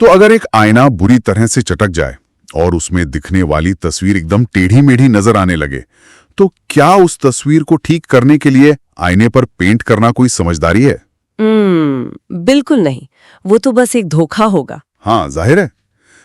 तो अगर एक आईना बुरी तरह से चटक जाए और उसमें दिखने वाली तस्वीर एकदम टेढ़ी मेढ़ी नजर आने लगे, तो क्या उस तस्वीर को ठीक करने के लिए आईने पर पेंट करना कोई समझदारी है? बिल्कुल नहीं। वो तो बस एक धोखा होगा। हाँ, जाहिर है।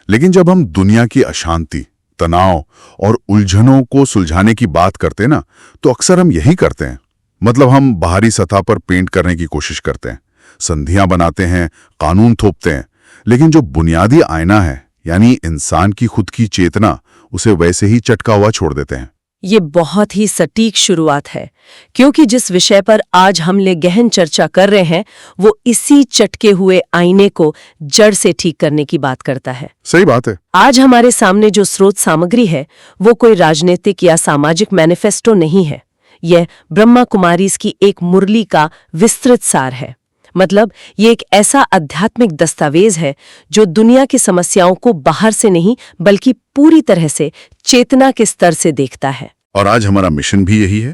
लेकिन जब हम दुनिया की अशांति, तनाव और उलझनों को सुलझाने की बात करते हैं ना, तो अक्सर हम यही करते हैं। मतलब हम बाहरी सतह पर पेंट करने की कोशिश करते हैं, संधियां बनाते हैं, कानून थोपते हैं, लेकिन जो बुनियादी आईना है, यानी इंसान की खुद की चेतना, उसे वैसे ही चटका हुआ छोड़ देते हैं। ये बहुत ही सटीक शुरुआत है, क्योंकि जिस विषय पर आज हम गहन चर्चा कर रहे हैं वो इसी चटके हुए आईने को जड़ से ठीक करने की बात करता है। सही बात है। आज हमारे सामने जो स्रोत सामग्री है वो कोई राजनीतिक या सामाजिक मैनिफेस्टो नहीं है। यह ब्रह्मा कुमारीज की एक मुरली का विस्तृत सार है। मतलब ये एक ऐसा आध्यात्मिक दस्तावेज है जो दुनिया की समस्याओं को बाहर से नहीं बल्कि पूरी तरह से चेतना के स्तर से देखता है। और आज हमारा मिशन भी यही है।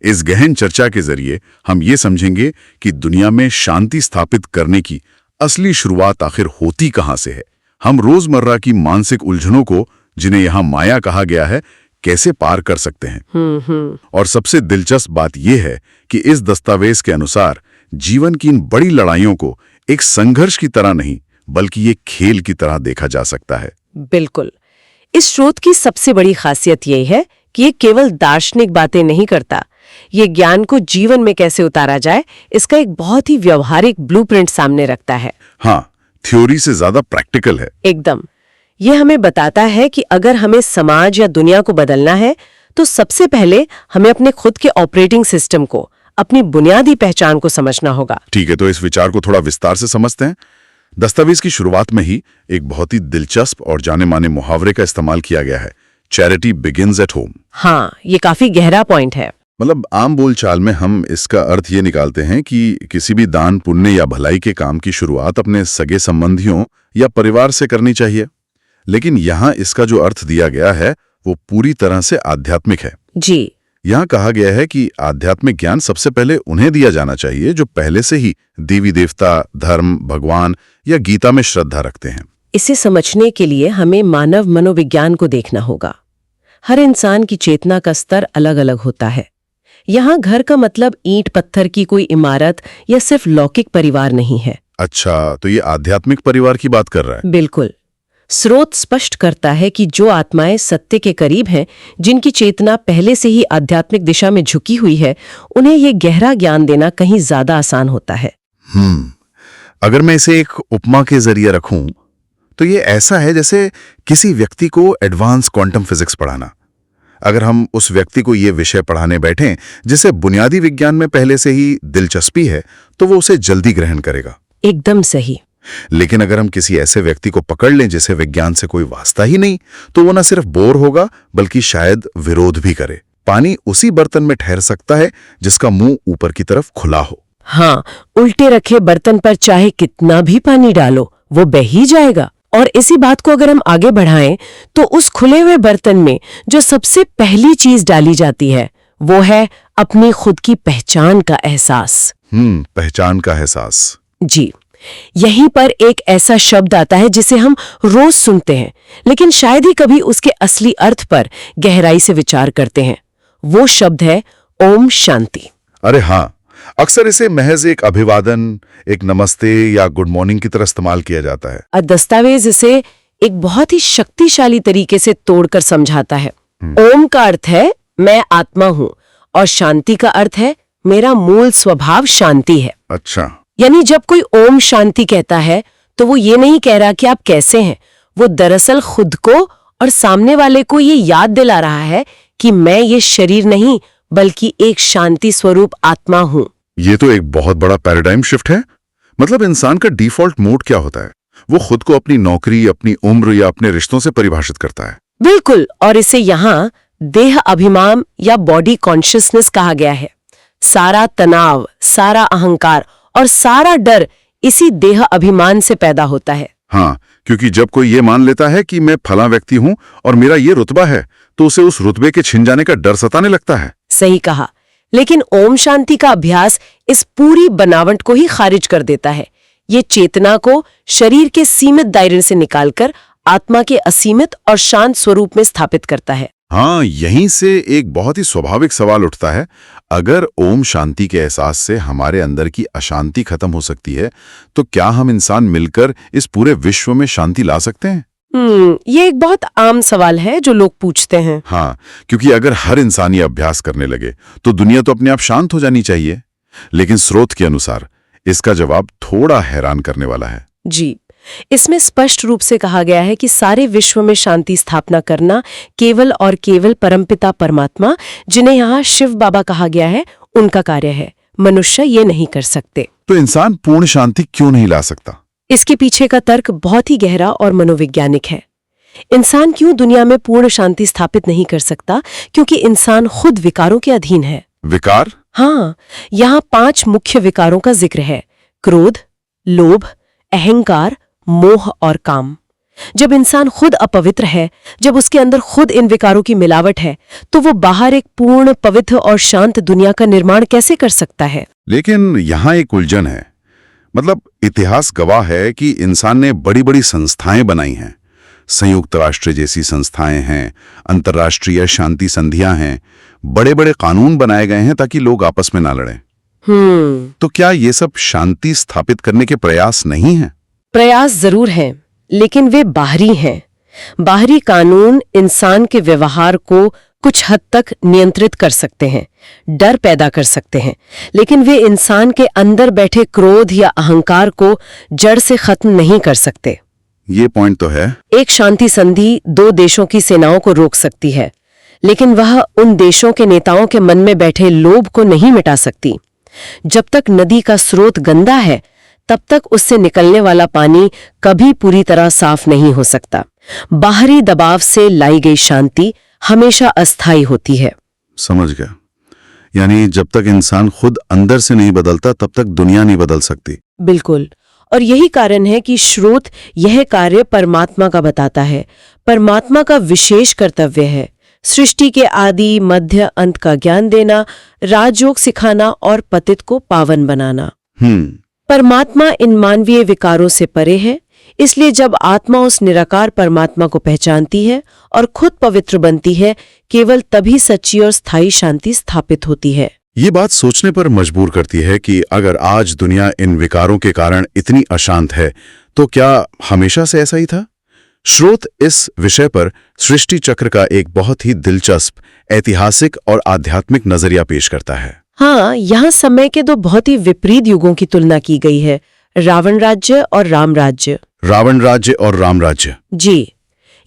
इस गहन चर्चा के जरिए हम ये समझेंगे कि दुनिया में शांति स्थापित करने की असली शुरुआत आखिर होती कहाँ से है। हम रोजमर्रा की मानसिक उलझनों को, जिन्हें यहाँ माया कहा गया है, कैसे पार कर सकते हैं। और सबसे दिलचस्प बात यह है कि इस दस्तावेज के अनुसार जीवन की इन बड़ी लड़ाइयों को एक संघर्ष की तरह नहीं बल्कि एक खेल की तरह देखा जा सकता है। बिल्कुल। इस स्रोत की सबसे बड़ी खासियत यही है कि ये केवल दार्शनिक बातें नहीं करता। ये ज्ञान को जीवन में कैसे उतारा जाए, इसका एक बहुत ही व्यवहारिक ब्लूप्रिंट सामने रखता है। हाँ, थ्योरी से ज्यादा प्रैक्टिकल है। एकदम। ये हमें बताता है कि अगर हमें समाज या दुनिया को बदलना है तो सबसे पहले हमें अपने खुद के ऑपरेटिंग सिस्टम को, अपनी बुनियादी पहचान को समझना होगा। ठीक है, तो इस विचार को थोड़ा विस्तार से समझते हैं। दस्तावेज की शुरुआत में ही एक बहुत ही दिलचस्प और जाने माने मुहावरे का इस्तेमाल किया गया है, चैरिटी बिगिंस एट होम। हाँ, ये काफी गहरा पॉइंट है। मतलब आम बोलचाल में हम इसका अर्थ ये निकालते हैं कि किसी भी दान, पुण्य या भलाई के काम की शुरुआत अपने सगे संबंधियों या परिवार से करनी चाहिए। लेकिन यहाँ इसका जो अर्थ दिया गया है वो पूरी तरह से आध्यात्मिक है। जी। यहाँ कहा गया है कि आध्यात्मिक ज्ञान सबसे पहले उन्हें दिया जाना चाहिए जो पहले से ही देवी देवता, धर्म, भगवान या गीता में श्रद्धा रखते हैं। इसे समझने के लिए हमें मानव मनोविज्ञान को देखना होगा। हर इंसान की चेतना का स्तर अलग अलग होता है। यहाँ घर का मतलब ईंट पत्थर की कोई इमारत या सिर्फ लौकिक परिवार नहीं है। अच्छा, तो ये आध्यात्मिक परिवार की बात कर रहा है। बिल्कुल। स्रोत स्पष्ट करता है कि जो आत्माएं सत्य के करीब हैं, जिनकी चेतना पहले से ही आध्यात्मिक दिशा में झुकी हुई है, उन्हें ये गहरा ज्ञान देना कहीं ज्यादा आसान होता है। अगर मैं इसे एक उपमा के जरिए रखूं, तो ये ऐसा है जैसे किसी व्यक्ति को एडवांस क्वांटम फिजिक्स पढ़ाना। अगर हम उस व्यक्ति को ये विषय पढ़ाने बैठें जिसे बुनियादी विज्ञान में पहले से ही दिलचस्पी है, तो वो उसे जल्दी ग्रहण करेगा। एकदम सही। लेकिन अगर हम किसी ऐसे व्यक्ति को पकड़ लें जिसे विज्ञान से कोई वास्ता ही नहीं, तो वो न सिर्फ बोर होगा बल्कि शायद विरोध भी करे। पानी उसी बर्तन में ठहर सकता है जिसका मुंह ऊपर की तरफ खुला हो। हाँ, उल्टे रखे बर्तन पर चाहे कितना भी पानी डालो, वो बह ही जाएगा। और इसी बात को अगर हम आगे बढ़ाएं तो उस खुले हुए बर्तन में जो सबसे पहली चीज डाली जाती है वो है अपनी खुद की पहचान का एहसास। पहचान का एहसास। जी। यहीं पर एक ऐसा शब्द आता है जिसे हम रोज सुनते हैं, लेकिन शायद ही कभी उसके असली अर्थ पर गहराई से विचार करते हैं। वो शब्द है ओम शांति। अरे हाँ, अक्सर इसे महज एक अभिवादन, एक नमस्ते या गुड मॉर्निंग की तरह इस्तेमाल किया जाता है। और दस्तावेज इसे एक बहुत ही शक्तिशाली तरीके से तोड़कर समझाता है। ओम का अर्थ है मैं आत्मा हूँ और शांति का अर्थ है मेरा मूल स्वभाव शांति है। अच्छा। यानी जब कोई ओम शांति कहता है तो वो ये नहीं कह रहा कि आप कैसे हैं, वो दरअसल खुद को और सामने वाले को ये याद दिला रहा है कि मैं ये शरीर नहीं बल्कि एक शांति स्वरूप आत्मा हूं। ये तो एक बहुत बड़ा पैराडाइम शिफ्ट है। मतलब इंसान का डिफॉल्ट मोड क्या होता है? वो खुद को अपनी नौकरी, अपनी उम्र या अपने रिश्तों से परिभाषित करता है। बिल्कुल। और इसे यहाँ देह अभिमान या बॉडी कॉन्शियसनेस कहा गया है। सारा तनाव, सारा अहंकार और सारा डर इसी देह अभिमान से पैदा होता है। हाँ, क्योंकि जब कोई ये मान लेता है कि मैं फला व्यक्ति हूँ और मेरा ये रुतबा है, तो उसे उस रुतबे के छिन जाने का डर सताने लगता है। सही कहा। लेकिन ओम शांति का अभ्यास इस पूरी बनावट को ही खारिज कर देता है। ये चेतना को शरीर के सीमित दायरे से निकालकर आत्मा के असीमित और शांत स्वरूप में स्थापित करता है। हाँ, यहीं से एक बहुत ही स्वाभाविक सवाल उठता है। अगर ओम शांति के एहसास से हमारे अंदर की अशांति खत्म हो सकती है, तो क्या हम इंसान मिलकर इस पूरे विश्व में शांति ला सकते हैं? ये एक बहुत आम सवाल है जो लोग पूछते हैं। हाँ, क्योंकि अगर हर इंसान ये अभ्यास करने लगे तो दुनिया तो अपने आप शांत हो जानी चाहिए। लेकिन स्रोत के अनुसार इसका जवाब थोड़ा हैरान करने वाला है। जी, इसमें स्पष्ट रूप से कहा गया है कि सारे विश्व में शांति स्थापना करना केवल और केवल परमपिता परमात्मा, जिन्हें यहाँ शिव बाबा कहा गया है, उनका कार्य है। मनुष्य ये नहीं कर सकते। तो इंसान पूर्ण शांति क्यों नहीं ला सकता? इसके पीछे का तर्क बहुत ही गहरा और मनोवैज्ञानिक है। इंसान क्यों दुनिया में पूर्ण शांति स्थापित नहीं कर सकता? क्योंकि इंसान खुद विकारों के अधीन है। विकार? हाँ, यहाँ 5 मुख्य विकारों का जिक्र है: क्रोध, लोभ, अहंकार, मोह और काम। जब इंसान खुद अपवित्र है, जब उसके अंदर खुद इन विकारों की मिलावट है, तो वो बाहर एक पूर्ण, पवित्र और शांत दुनिया का निर्माण कैसे कर सकता है? लेकिन यहाँ एक उलझन है। मतलब इतिहास गवाह है कि इंसान ने बड़ी बड़ी संस्थाएं बनाई हैं। संयुक्त राष्ट्र जैसी संस्थाएं हैं, अंतर्राष्ट्रीय शांति संधियां हैं, बड़े बड़े कानून बनाए गए हैं ताकि लोग आपस में ना लड़ें। तो क्या ये सब शांति स्थापित करने के प्रयास नहीं हैं? प्रयास जरूर हैं, लेकिन वे बाहरी हैं। बाहरी कानून इंसान के व्यवहार को कुछ हद तक नियंत्रित कर सकते हैं, डर पैदा कर सकते हैं, लेकिन वे इंसान के अंदर बैठे क्रोध या अहंकार को जड़ से खत्म नहीं कर सकते। ये पॉइंट तो है। एक शांति संधि 2 देशों की सेनाओं को रोक सकती है, लेकिन वह उन देशों के नेताओं के मन में बैठे लोभ को नहीं मिटा सकती। जब तक नदी का स्रोत गंदा है, तब तक उससे निकलने वाला पानी कभी पूरी तरह साफ नहीं हो सकता। बाहरी दबाव से लाई गई शांति हमेशा अस्थायी होती है। समझ गया। यानी जब तक इंसान खुद अंदर से नहीं बदलता, तब तक दुनिया नहीं बदल सकती। बिल्कुल। और यही कारण है कि स्रोत यह कार्य परमात्मा का बताता है। परमात्मा का विशेष कर्तव्य है सृष्टि के आदि, मध्य, अंत का ज्ञान देना, राजयोग सिखाना और पतित को पावन बनाना। परमात्मा इन मानवीय विकारों से परे है, इसलिए जब आत्मा उस निराकार परमात्मा को पहचानती है और खुद पवित्र बनती है, केवल तभी सच्ची और स्थायी शांति स्थापित होती है। ये बात सोचने पर मजबूर करती है कि अगर आज दुनिया इन विकारों के कारण इतनी अशांत है, तो क्या हमेशा से ऐसा ही था? स्रोत इस विषय पर सृष्टि चक्र का एक बहुत ही दिलचस्प, ऐतिहासिक और आध्यात्मिक नजरिया पेश करता है। हाँ, यहाँ समय के 2 बहुत ही विपरीत युगों की तुलना की गई है, रावण राज्य और राम राज्य। रावण राज्य और राम राज्य। जी,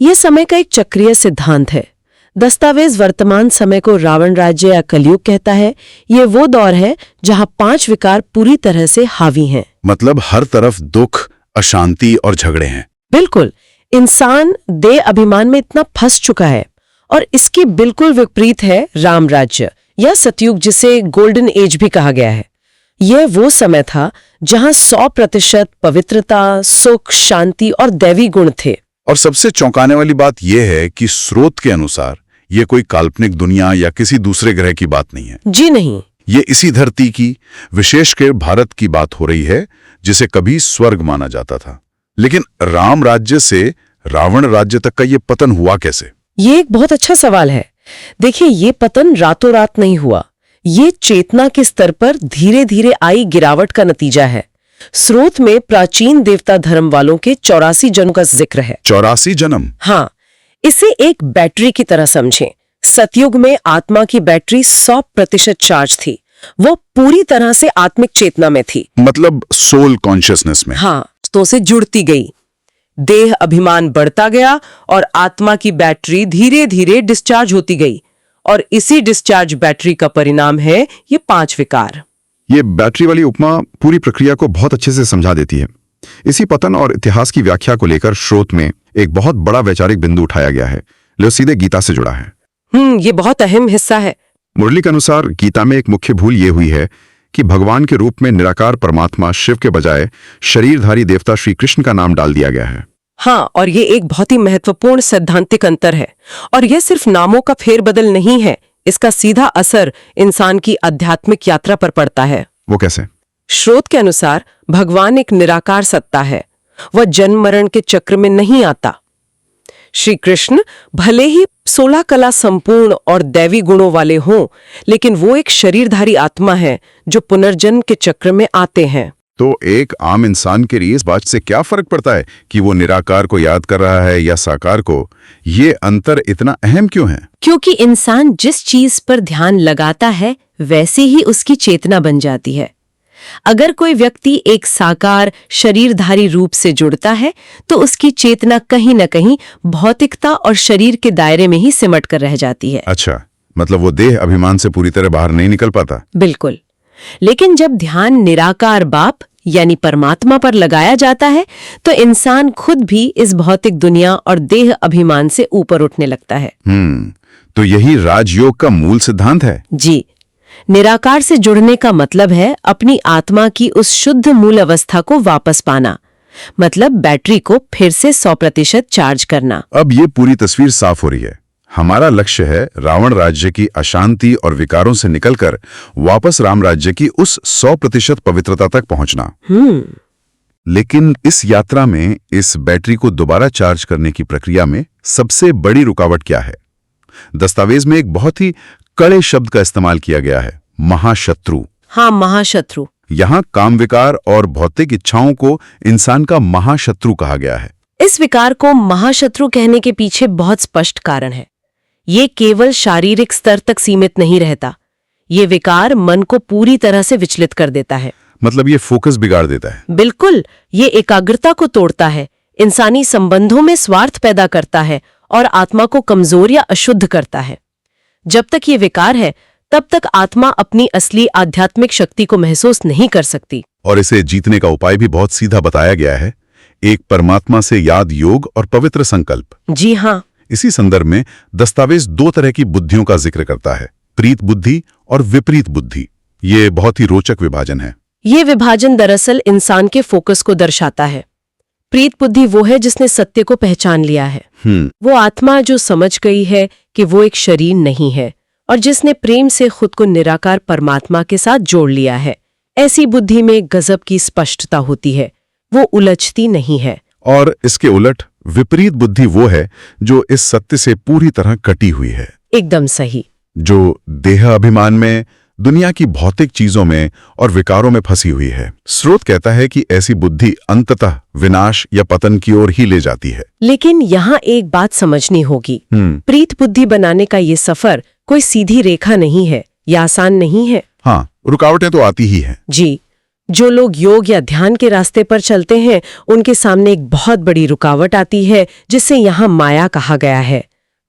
यह समय का एक चक्रीय सिद्धांत है। दस्तावेज वर्तमान समय को रावण राज्य या कलयुग कहता है। ये वो दौर है जहाँ 5 विकार पूरी तरह से हावी हैं। मतलब हर तरफ दुख, अशांति और झगड़े हैं। बिल्कुल। इंसान देह अभिमान में इतना फंस चुका है। और इसके बिल्कुल विपरीत है राम राज्य या सतयुग, जिसे गोल्डन एज भी कहा गया है। यह वो समय था जहां 100% पवित्रता, सुख, शांति और दैवी गुण थे। और सबसे चौंकाने वाली बात यह है कि स्रोत के अनुसार यह कोई काल्पनिक दुनिया या किसी दूसरे ग्रह की बात नहीं है। जी नहीं, ये इसी धरती की, विशेषकर भारत की बात हो रही है, जिसे कभी स्वर्ग माना जाता था। लेकिन राम राज्य से रावण राज्य तक का ये पतन हुआ कैसे? ये एक बहुत अच्छा सवाल है। देखिए, ये पतन रातों रात नहीं हुआ। ये चेतना के स्तर पर धीरे धीरे आई गिरावट का नतीजा है। स्रोत में प्राचीन देवता धर्म वालों के 84 जन्म का जिक्र है। 84 जन्म? हाँ, इसे एक बैटरी की तरह समझें। सतयुग में आत्मा की बैटरी 100% चार्ज थी। वो पूरी तरह से आत्मिक चेतना में थी। मतलब सोल कॉन्शियसनेस में। हाँ, तो से जुड़ती गई। देह अभिमान बढ़ता गया और आत्मा की बैटरी धीरे धीरे डिस्चार्ज होती गई। और इसी डिस्चार्ज बैटरी का परिणाम है ये 5 विकार। ये बैटरी वाली उपमा पूरी प्रक्रिया को बहुत अच्छे से समझा देती है। इसी पतन और इतिहास की व्याख्या को लेकर स्रोत में एक बहुत बड़ा वैचारिक बिंदु उठाया गया है, जो सीधे गीता से जुड़ा है। ये बहुत अहम हिस्सा है। मुरली के अनुसार गीता में एक मुख्य भूल ये हुई है कि भगवान के रूप में निराकार परमात्मा शिव के बजाय शरीरधारी देवता श्री कृष्ण का नाम डाल दिया गया है। हाँ, और ये एक बहुत ही महत्वपूर्ण सैद्धांतिक अंतर है। और यह सिर्फ नामों का फेरबदल नहीं है, इसका सीधा असर इंसान की आध्यात्मिक यात्रा पर पड़ता है। वो कैसे? स्रोत के अनुसार भगवान एक निराकार सत्ता है, वह जन्म मरण के चक्र में नहीं आता। श्री कृष्ण भले ही 16 कला संपूर्ण और दैवी गुणों वाले हों, लेकिन वो एक शरीरधारी आत्मा है जो पुनर्जन्म के चक्र में आते हैं। तो एक आम इंसान के लिए इस बात से क्या फर्क पड़ता है कि वो निराकार को याद कर रहा है या साकार को? ये अंतर इतना अहम क्यों है? क्योंकि इंसान जिस चीज पर ध्यान लगाता है वैसे ही उसकी चेतना बन जाती है। अगर कोई व्यक्ति एक साकार शरीरधारी रूप से जुड़ता है तो उसकी चेतना कहीं न कहीं भौतिकता और शरीर के दायरे में ही सिमट कर रह जाती है। अच्छा, मतलब वो देह अभिमान से पूरी तरह बाहर नहीं निकल पाता। बिल्कुल। लेकिन जब ध्यान निराकार बाप यानी परमात्मा पर लगाया जाता है तो इंसान खुद भी इस भौतिक दुनिया और देह अभिमान से ऊपर उठने लगता है। तो यही राजयोग का मूल सिद्धांत है। जी, निराकार से जुड़ने का मतलब है अपनी आत्मा की उस शुद्ध मूल अवस्था को वापस पाना, मतलब बैटरी को फिर से 100% चार्ज करना। अब ये पूरी तस्वीर साफ हो रही है। हमारा लक्ष्य है रावण राज्य की अशांति और विकारों से निकलकर वापस राम राज्य की उस 100% पवित्रता तक पहुंचना। लेकिन इस यात्रा में इस बैटरी को दोबारा चार्ज करने की प्रक्रिया में सबसे बड़ी रुकावट क्या है? दस्तावेज में एक बहुत ही कड़े शब्द का इस्तेमाल किया गया है, महाशत्रु। हाँ, महाशत्रु। यहाँ काम विकार और भौतिक इच्छाओं को इंसान का महाशत्रु कहा गया है। इस विकार को महाशत्रु कहने के पीछे बहुत स्पष्ट कारण है। ये केवल शारीरिक स्तर तक सीमित नहीं रहता। ये विकार मन को पूरी तरह से विचलित कर देता है। मतलब ये फोकस बिगाड़ देता है। बिल्कुल, ये एकाग्रता को तोड़ता है, इंसानी संबंधों में स्वार्थ पैदा करता है और आत्मा को कमजोर या अशुद्ध करता है। जब तक ये विकार है तब तक आत्मा अपनी असली आध्यात्मिक शक्ति को महसूस नहीं कर सकती। और इसे जीतने का उपाय भी बहुत सीधा बताया गया है, एक परमात्मा से याद योग और पवित्र संकल्प। जी हाँ। इसी संदर्भ में दस्तावेज 2 तरह की बुद्धियों का जिक्र करता है, प्रीत बुद्धि और विपरीत बुद्धि। ये बहुत ही रोचक विभाजन है। ये विभाजन दरअसल इंसान के फोकस को दर्शाता है। प्रीत बुद्धि वो है जिसने सत्य को पहचान लिया है। वो आत्मा जो समझ गई है कि वो एक शरीर नहीं है और जिसने प्रेम से खुद को निराकार परमात्मा के साथ जोड़ लिया है। ऐसी बुद्धि में गजब की स्पष्टता होती है, वो उलझती नहीं है। और इसके उलट विपरीत बुद्धि वो है जो इस सत्य से पूरी तरह कटी हुई है। एकदम सही। जो देह अभिमान में, दुनिया की भौतिक चीजों में और विकारों में फंसी हुई है। स्रोत कहता है कि ऐसी बुद्धि अंततः विनाश या पतन की ओर ही ले जाती है। लेकिन यहाँ एक बात समझनी होगी, प्रीत बुद्धि बनाने का ये सफर कोई सीधी रेखा नहीं है या आसान नहीं है। हाँ, रुकावटें तो आती ही हैं। जी, जो लोग योग या ध्यान के रास्ते पर चलते हैं उनके सामने एक बहुत बड़ी रुकावट आती है जिसे यहाँ माया कहा गया है।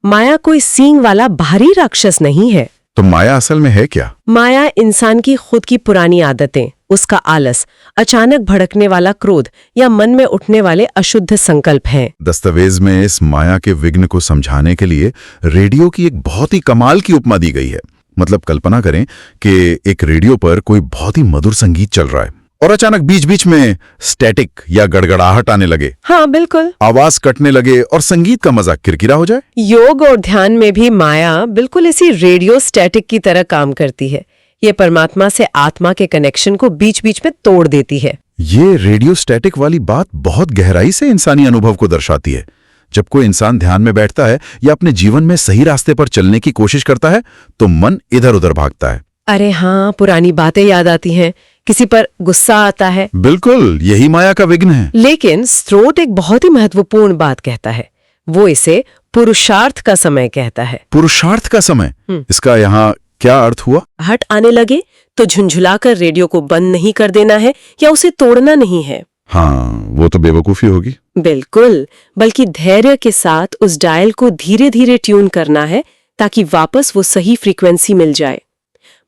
माया कोई सींग वाला बाहरी राक्षस नहीं है। तो माया असल में है क्या? माया इंसान की खुद की पुरानी आदतें, उसका आलस, अचानक भड़कने वाला क्रोध या मन में उठने वाले अशुद्ध संकल्प हैं। दस्तावेज में इस माया के विघ्न को समझाने के लिए रेडियो की एक बहुत ही कमाल की उपमा दी गई है। मतलब कल्पना करें कि एक रेडियो पर कोई बहुत ही मधुर संगीत चल रहा है और अचानक बीच बीच में स्टैटिक या गड़गड़ाहट आने लगे। हाँ बिल्कुल, आवाज कटने लगे और संगीत का मजा किरकिरा हो जाए। योग और ध्यान में भी माया बिल्कुल इसी रेडियो स्टैटिक की तरह काम करती है। ये परमात्मा से आत्मा के कनेक्शन को बीच बीच में तोड़ देती है। ये रेडियो स्टैटिक वाली बात बहुत गहराई से इंसानी अनुभव को दर्शाती है। जब कोई इंसान ध्यान में बैठता है या अपने जीवन में सही रास्ते पर चलने की कोशिश करता है तो मन इधर उधर भागता है। अरे हाँ, पुरानी बातें याद आती हैं, किसी पर गुस्सा आता है। बिल्कुल, यही माया का विघ्न है। लेकिन स्रोत एक बहुत ही महत्वपूर्ण बात कहता है, वो इसे पुरुषार्थ का समय कहता है। पुरुषार्थ का समय? इसका यहाँ क्या अर्थ हुआ? हट आने लगे तो झुंझुलाकर रेडियो को बंद नहीं कर देना है या उसे तोड़ना नहीं है। हाँ, वो तो बेवकूफी होगी। बिल्कुल, बल्कि धैर्य के साथ उस डायल को धीरे धीरे ट्यून करना है ताकि वापस वो सही फ्रीक्वेंसी मिल जाए।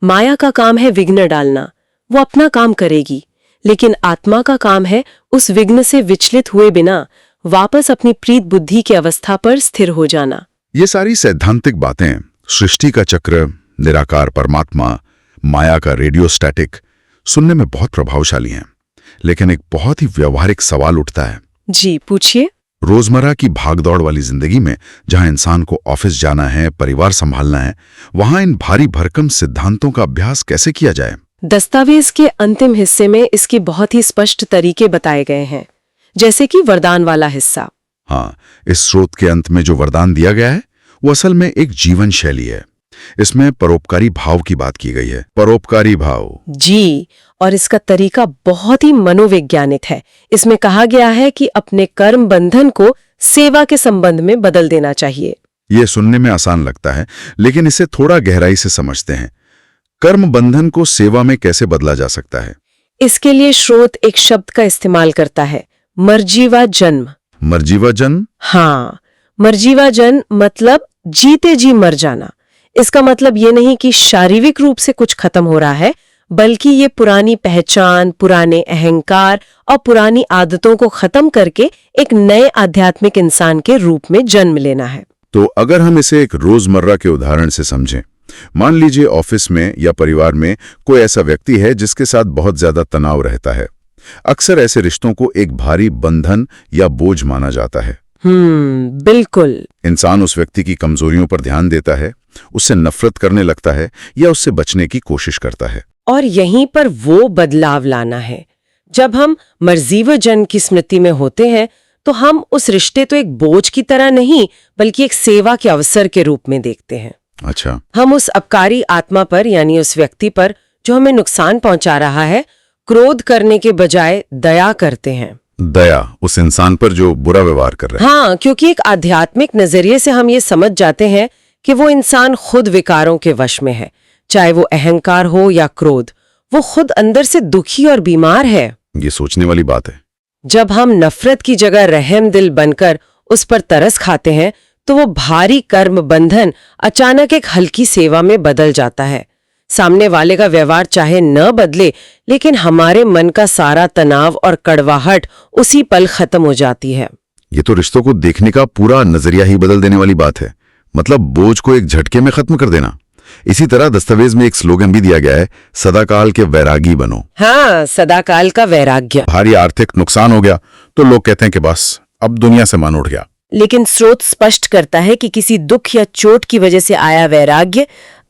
माया का काम है विघ्न डालना, वो अपना काम करेगी, लेकिन आत्मा का काम है उस विघ्न से विचलित हुए बिना वापस अपनी प्रीत बुद्धि की अवस्था पर स्थिर हो जाना। ये सारी सैद्धांतिक बातें, सृष्टि का चक्र, निराकार परमात्मा, माया का रेडियो स्टैटिक, सुनने में बहुत प्रभावशाली हैं। लेकिन एक बहुत ही व्यवहारिक सवाल उठता है। जी पूछिए। रोजमर्रा की भागदौड़ वाली जिंदगी में जहां इंसान को ऑफिस जाना है, परिवार संभालना है, वहां इन भारी भरकम सिद्धांतों का अभ्यास कैसे किया जाए? दस्तावेज के अंतिम हिस्से में इसके बहुत ही स्पष्ट तरीके बताए गए हैं, जैसे कि वरदान वाला हिस्सा। हाँ, इस स्रोत के अंत में जो वरदान दिया गया है वो असल में एक जीवन शैली है। इसमें परोपकारी भाव की बात की गई है। परोपकारी भाव। जी, और इसका तरीका बहुत ही मनोवैज्ञानिक है। इसमें कहा गया है कि अपने कर्म बंधन को सेवा के संबंध में बदल देना चाहिए। ये सुनने में आसान लगता है, लेकिन इसे थोड़ा गहराई से समझते हैं। कर्म बंधन को सेवा में कैसे बदला जा सकता है? इसके लिए स्रोत एक शब्द का इस्तेमाल करता है, मर्जीवा जन्म। मर्जीवा जन्म? हाँ, मर्जीवा जन्म मतलब जीते जी मर जाना। इसका मतलब ये नहीं कि शारीरिक रूप से कुछ खत्म हो रहा है, बल्कि ये पुरानी पहचान, पुराने अहंकार और पुरानी आदतों को खत्म करके एक नए आध्यात्मिक इंसान के रूप में जन्म लेना है। तो अगर हम इसे एक रोजमर्रा के उदाहरण से समझें, मान लीजिए ऑफिस में या परिवार में कोई ऐसा व्यक्ति है जिसके साथ बहुत ज्यादा तनाव रहता है। अक्सर ऐसे रिश्तों को एक भारी बंधन या बोझ माना जाता है। बिल्कुल। इंसान उस व्यक्ति की कमजोरियों पर ध्यान देता है, उससे नफरत करने लगता है या उससे बचने की कोशिश करता है। और यहीं पर वो बदलाव लाना है। जब हम मर्जीवा जन्म की स्मृति में होते हैं तो हम उस रिश्ते तो एक बोझ की तरह नहीं, बल्कि एक सेवा के अवसर के रूप में देखते हैं। अच्छा। हम उस अपकारी आत्मा पर, यानी उस व्यक्ति पर जो हमें नुकसान पहुंचा रहा है, क्रोध करने के बजाय दया करते हैं। दया उस इंसान पर जो बुरा व्यवहार कर रहा है। हाँ, क्योंकि एक आध्यात्मिक नजरिए से हम ये समझ जाते हैं कि वो इंसान खुद विकारों के वश में है, चाहे वो अहंकार हो या क्रोध। वो खुद अंदर से दुखी और बीमार है। ये सोचने वाली बात है। जब हम नफरत की जगह रहम दिल बनकर उस पर तरस खाते हैं तो वो भारी कर्म बंधन अचानक एक हल्की सेवा में बदल जाता है। सामने वाले का व्यवहार चाहे न बदले, लेकिन हमारे मन का सारा तनाव और कड़वाहट उसी पल खत्म हो जाती है। ये तो रिश्तों को देखने का पूरा नजरिया ही बदल देने वाली बात है। मतलब बोझ को एक झटके में खत्म कर देना। इसी तरह दस्तावेज में एक स्लोगन भी दिया गया है, सदाकाल के वैरागी बनो। हाँ, सदाकाल का वैराग्य। भारी आर्थिक नुकसान हो गया तो लोग कहते हैं कि बस अब दुनिया से मन उठ गया। लेकिन स्रोत स्पष्ट करता है कि किसी दुख या चोट की वजह से आया वैराग्य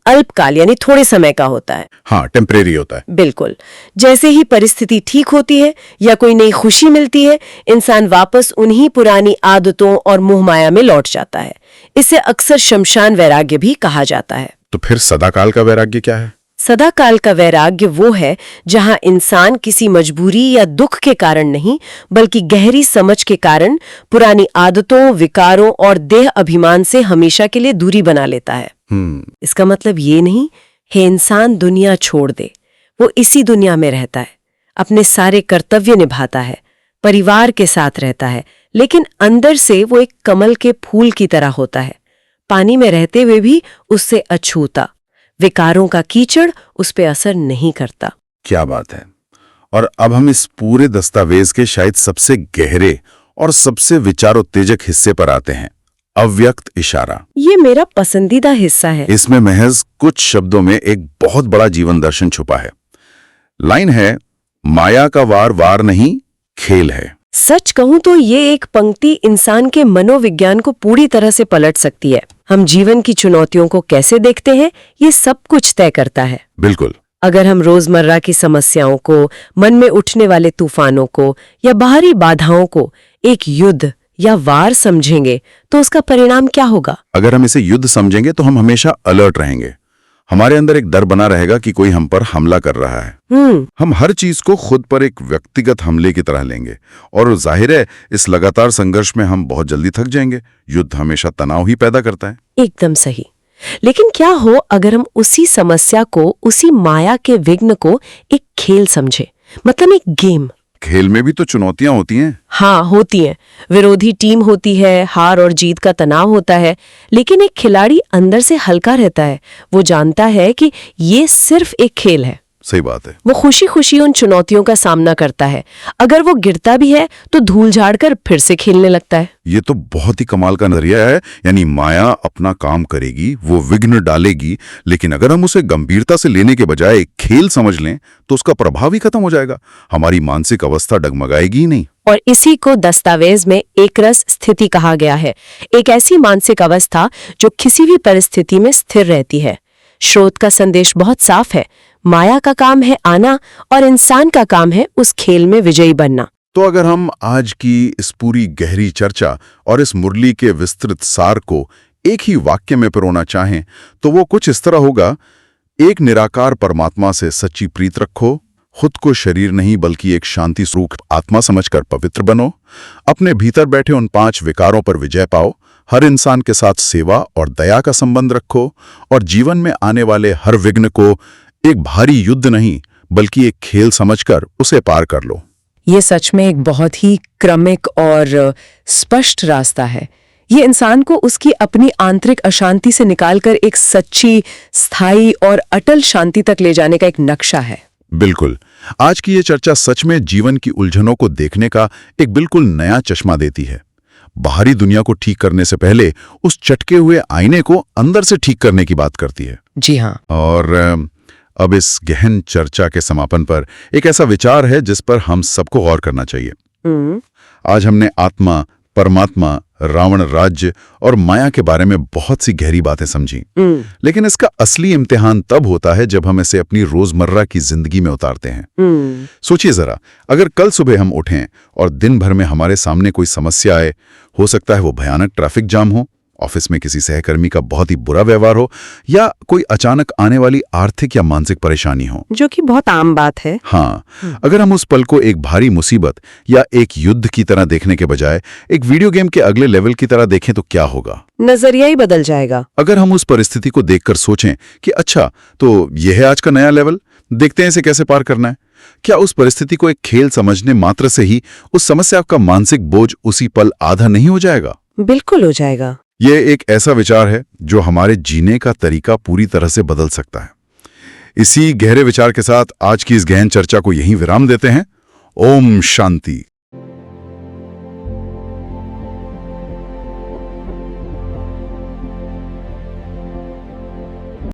अल्पकाल यानी थोड़े समय का होता है। हाँ, टेम्परेरी होता है। बिल्कुल। जैसे ही परिस्थिति ठीक होती है या कोई नई खुशी मिलती है, इंसान वापस उन्हीं पुरानी आदतों और मोहमाया में लौट जाता है। इसे अक्सर शमशान वैराग्य भी कहा जाता है। तो फिर सदाकाल का वैराग्य क्या है? सदाकाल का वैराग्य वो है जहां इंसान किसी मजबूरी या दुख के कारण नहीं, बल्कि गहरी समझ के कारण पुरानी आदतों, विकारों और देह अभिमान से हमेशा के लिए दूरी बना लेता है। इसका मतलब ये नहीं है इंसान दुनिया छोड़ दे। वो इसी दुनिया में रहता है, अपने सारे कर्तव्य निभाता है, परिवार के साथ रहता है, लेकिन अंदर से वो एक कमल के फूल की तरह होता है, पानी में रहते हुए भी उससे अछूता। विकारों का कीचड़ उस पे असर नहीं करता। क्या बात है। और अब हम इस पूरे दस्तावेज के शायद सबसे गहरे और सबसे विचारोत्तेजक हिस्से पर आते हैं, अव्यक्त इशारा। ये मेरा पसंदीदा हिस्सा है। इसमें महज कुछ शब्दों में एक बहुत बड़ा जीवन दर्शन छुपा है। लाइन है, माया का वार वार नहीं, खेल है। सच कहूं तो ये एक पंक्ति इंसान के मनोविज्ञान को पूरी तरह से पलट सकती है। हम जीवन की चुनौतियों को कैसे देखते हैं, ये सब कुछ तय करता है। बिल्कुल। अगर हम रोजमर्रा की समस्याओं को, मन में उठने वाले तूफानों को या बाहरी बाधाओं को एक युद्ध या वार समझेंगे तो उसका परिणाम क्या होगा? अगर हम इसे युद्ध समझेंगे तो हम हमेशा अलर्ट रहेंगे। हमारे अंदर एक डर बना रहेगा कि कोई हम पर हमला कर रहा है। हम हर चीज को खुद पर एक व्यक्तिगत हमले की तरह लेंगे और जाहिर है इस लगातार संघर्ष में हम बहुत जल्दी थक जाएंगे। युद्ध हमेशा तनाव ही पैदा करता है। एकदम सही। लेकिन क्या हो अगर हम उसी समस्या को, उसी माया के विघ्न को एक खेल समझे, मतलब एक गेम? खेल में भी तो चुनौतियां होती हैं। हाँ, होती हैं। विरोधी टीम होती है, हार और जीत का तनाव होता है, लेकिन एक खिलाड़ी अंदर से हल्का रहता है। वो जानता है कि ये सिर्फ एक खेल है। सही बात है। वो खुशी खुशी उन चुनौतियों का सामना करता है। अगर वो गिरता भी है तो धूल झाड़कर फिर से खेलने लगता है। ये तो बहुत ही कमाल का नजरिया है। यानी माया अपना काम करेगी, वो विघ्न डालेगी, लेकिन अगर हम उसे गंभीरता से लेने के बजाय एक खेल समझ लें तो उसका प्रभाव ही खत्म हो जाएगा। हमारी मानसिक अवस्था डगमगाएगी ही नहीं। और इसी को दस्तावेज में एकरस स्थिति कहा गया है। एक ऐसी मानसिक अवस्था जो किसी भी परिस्थिति में स्थिर रहती है। स्रोत का संदेश बहुत साफ है, माया का काम है आना और इंसान का काम है उस खेल में विजयी बनना। तो अगर हम आज की इस पूरी गहरी चर्चा और इस मुरली के विस्तृत सार को एक ही वाक्य में पिरोना चाहें तो वो कुछ इस तरह होगा। एक निराकार परमात्मा से सच्ची प्रीत रखो, खुद को शरीर नहीं बल्कि एक शांति स्वरूप आत्मा समझकर पवित्र बनो, अपने भीतर बैठे उन 5 विकारों पर विजय पाओ, हर इंसान के साथ सेवा और दया का संबंध रखो और जीवन में आने वाले हर विघ्न को एक भारी युद्ध नहीं बल्कि एक खेल समझकर उसे पार कर लो। ये सच में एक बहुत ही क्रमिक और स्पष्ट रास्ता है। ये इंसान को उसकी अपनी आंतरिक अशांति से निकालकर एक सच्ची, स्थायी और अटल शांति तक ले जाने का एक नक्शा है। बिल्कुल। आज की ये चर्चा सच में जीवन की उलझनों को देखने का एक बिल्कुल नया चश्मा देती है। बाहरी दुनिया को ठीक करने से पहले उस चटके हुए आईने को अंदर से ठीक करने की बात करती है। जी हाँ। और अब इस गहन चर्चा के समापन पर एक ऐसा विचार है जिस पर हम सबको गौर करना चाहिए। आज हमने आत्मा, परमात्मा, रावण राज्य और माया के बारे में बहुत सी गहरी बातें समझी, लेकिन इसका असली इम्तिहान तब होता है जब हम इसे अपनी रोजमर्रा की जिंदगी में उतारते हैं। सोचिए जरा, अगर कल सुबह हम उठें और दिन भर में हमारे सामने कोई समस्या आए, हो सकता है वो भयानक ट्रैफिक जाम हो, ऑफिस में किसी सहकर्मी का बहुत ही बुरा व्यवहार हो या कोई अचानक आने वाली आर्थिक या मानसिक परेशानी हो, जो कि बहुत आम बात है। हाँ, अगर हम उस पल को एक भारी मुसीबत या एक युद्ध की तरह देखने के बजाय एक वीडियो गेम के अगले लेवल की तरह देखें तो क्या होगा? नजरिया ही बदल जाएगा। अगर हम उस परिस्थिति को देखकर सोचें कि अच्छा, तो यह है आज का नया लेवल, देखते हैं इसे कैसे पार करना है, क्या उस परिस्थिति को एक खेल समझने मात्र से ही उस समस्या का मानसिक बोझ उसी पल आधा नहीं हो जाएगा? बिल्कुल हो जाएगा। यह एक ऐसा विचार है जो हमारे जीने का तरीका पूरी तरह से बदल सकता है। इसी गहरे विचार के साथ आज की इस गहन चर्चा को यहीं विराम देते हैं। ओम शांति।